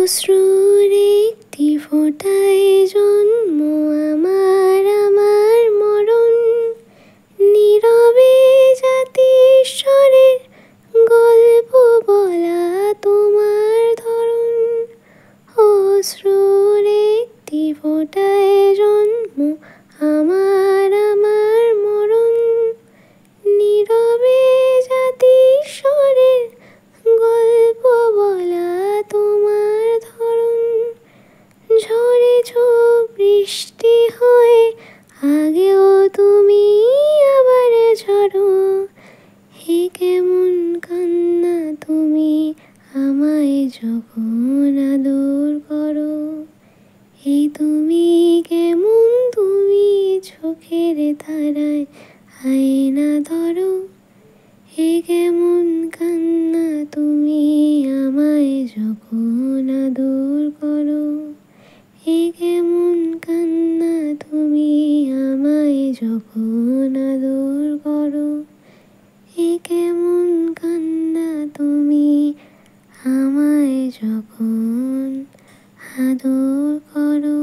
অশ্রুর একটি ফোঁটায় জন্ম আমার, আমার মরণ। নীরবে জাতিস্বরের গল্প বলা তোমার ধরন। অশ্রুর একটি ফোঁটায় জন্ম আমার, আমার মরণ। নীরবে জাতিস্বরের গল্প বলা তোমার ধরন। ঝরেছ বৃষ্টি হয়ে আগেও তুমি আবার ঝরো। হে কেমন কান্না তুমি আমায় যখন আদর করো। হে তুমি কেমন তুমি চোখের তারায় আয়না ধরো। হে কেমন কান্না তুমি আমায় যখন আদর করো। হে কেমন কান্না তুমি আমায় যখন আদর করো। হে কেমন কান্না তুমি আমায় যখন আদর করো।